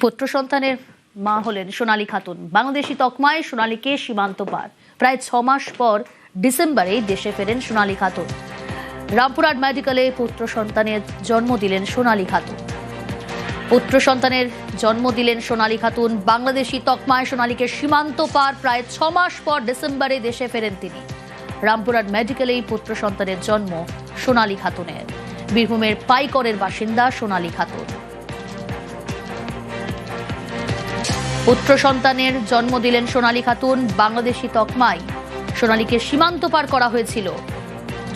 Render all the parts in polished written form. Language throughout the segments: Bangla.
পুত্র সন্তানের মা হলেন সোনালী খাতুন। বাংলাদেশি তকমায় সোনালীকে সীমান্ত পার। প্রায় 6 মাস পর ডিসেম্বরে দেশে ফেরেন সোনালী খাতুন। রামপুরহাট মেডিকেলে পুত্র সন্তানের জন্ম দিলেন সোনালী খাতুন। পুত্র সন্তানের জন্ম দিলেন সোনালী খাতুন। বাংলাদেশি তকমায় সোনালীকে সীমান্ত পার। প্রায় 6 মাস পর ডিসেম্বরে দেশে ফেরেন তিনি। রামপুরহাট মেডিকেলেই পুত্র সন্তানের জন্ম সোনালী খাতুনের। বীরভূমের পাইকরের বাসিন্দা সোনালী খাতুন। পুত্র সন্তানের জন্ম দিলেন সোনালী খাতুন। বাংলাদেশি তকমায় সোনালীকে সীমান্ত পার করা হয়েছিল।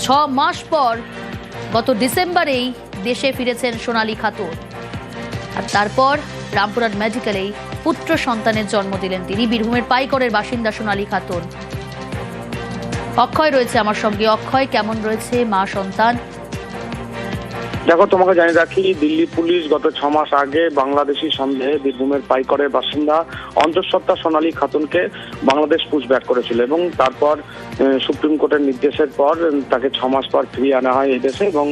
6 মাস পর গত ডিসেম্বরেই দেশে ফিরেছেন সোনালী খাতুন। আর তারপর রামপুরহাট মেডিকেলেই পুত্র সন্তানের জন্ম দিলেন তিনি। বীরভূমের পাইকরের বাসিন্দা সোনালী খাতুন। অক্ষয় রয়েছে আমার সঙ্গে। অক্ষয়, কেমন রয়েছে মা সন্তান? দেখো, তোমাকে জানিয়ে রাখি, দিল্লি পুলিশ গত 6 মাস আগে বাংলাদেশি সন্দেহে বীরভূমের পাইকরের বাসিন্দা অন্তঃসত্ত্বা সোনালী খাতুনকে বাংলাদেশ পুশব্যাক করেছিল এবং তারপর সুপ্রিম কোর্টের নির্দেশের পর তাকে 6 মাস পর ফিরিয়ে আনা হয় এই দেশে এবং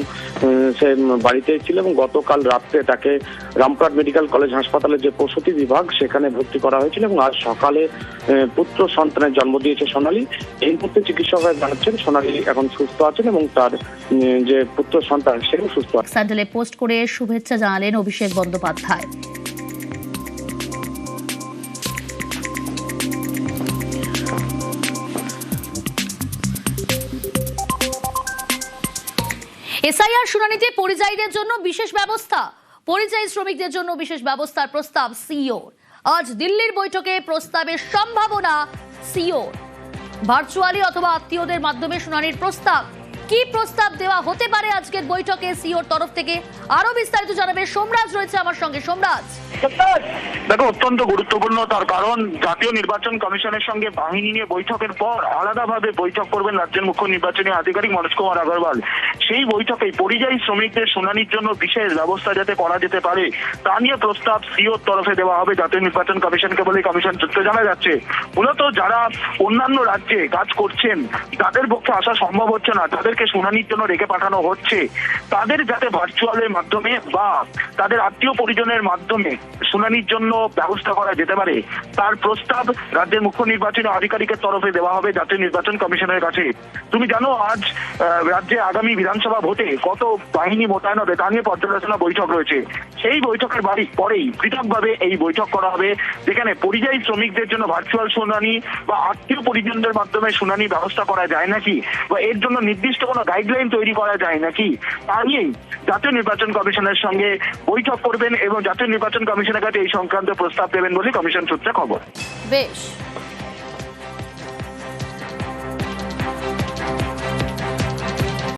সে বাড়িতেই ছিল এবং গতকাল রাত্রে তাকে রামপুরহাট মেডিকেল কলেজ হাসপাতালের যে প্রসূতি বিভাগ সেখানে ভর্তি করা হয়েছিল এবং আজ সকালে পুত্র সন্তানের জন্ম দিয়েছে সোনালী। এই মুহূর্তে চিকিৎসকরা জানাচ্ছেন সোনালী এখন সুস্থ আছেন এবং তার যে পুত্র সন্তান সেও সুস্থ আছে। স্যান্ডেলে পোস্ট করে শুভেচ্ছা জানালেন অভিষেক বন্দ্যোপাধ্যায়। এসআইআর শুনানিতে পরিযায়ীদের জন্য বিশেষ ব্যবস্থা। পরিযায়ী শ্রমিকদের জন্য বিশেষ ব্যবস্থার প্রস্তাব সিইওর। আজ দিল্লির বৈঠকে প্রস্তাবের সম্ভাবনা সিইওর। ভার্চুয়ালি অথবা আত্মীয়দের মাধ্যমে শুনানির প্রস্তাব। কি প্রস্তাব দেওয়া হতে পারে আজকের বৈঠকে সিইওর তরফ থেকে? আরো বিস্তারিত জানাবে সোমরাজ রয়েছে আমার সঙ্গে। সোমরাজ, দেখো, অত্যন্ত গুরুত্বপূর্ণ, তার কারণ জাতীয় নির্বাচন কমিশনের সঙ্গে বাহিনী নিয়ে বৈঠকের পর আলাদাভাবে বৈঠক করবেন রাজ্যের মুখ্য নির্বাচনী আধিকারিক মনোজ কুমার আগরওয়াল। সেই বৈঠকে পরিযায়ী শ্রমিকদের শুনানির জন্য বিশেষ ব্যবস্থা যাতে করা যেতে পারে তা নিয়ে প্রস্তাব সিইওর তরফে দেওয়া হবে জাতীয় নির্বাচন কমিশনকে বলে কমিশন সূত্রে জানা যাচ্ছে। মূলত যারা অন্যান্য রাজ্যে কাজ করছেন তাদের পক্ষে আসা সম্ভব হচ্ছে না, তাদেরকে শুনানির জন্য রেখে পাঠানো হচ্ছে, তাদের যাতে ভার্চুয়ালের মাধ্যমে বা তাদের আত্মীয় পরিজনের মাধ্যমে শুনানির জন্য ব্যবস্থা করা যেতে পারে তার প্রস্তাব রাজ্যের মুখ্য নির্বাচনী আধিকারিকের তরফে দেওয়া হবে জাতীয় নির্বাচন কমিশনের কাছে। তুমি জানো, আজ রাজ্যে আগামী বিধানসভা ভোটে কত বাহিনী মোতায়েন হবে তা নিয়ে পর্যালোচনা বৈঠক রয়েছে। সেই বৈঠকের পরেই পৃথকভাবে এই বৈঠক করা হবে, যেখানে পরিযায়ী শ্রমিকদের জন্য ভার্চুয়াল শুনানি বা আত্মীয় পরিজনদের মাধ্যমে শুনানির ব্যবস্থা করা যায় নাকি বা এর জন্য নির্দিষ্ট কোনো গাইডলাইন তৈরি করা যায় নাকি তা নিয়েই জাতীয় নির্বাচন কমিশনের সঙ্গে বৈঠক করবেন এবং জাতীয় নির্বাচন কমিশনের কাছে এই সংক্রান্ত প্রস্তাব দেবেন বলে কমিশন সূত্রে খবর। বেশ।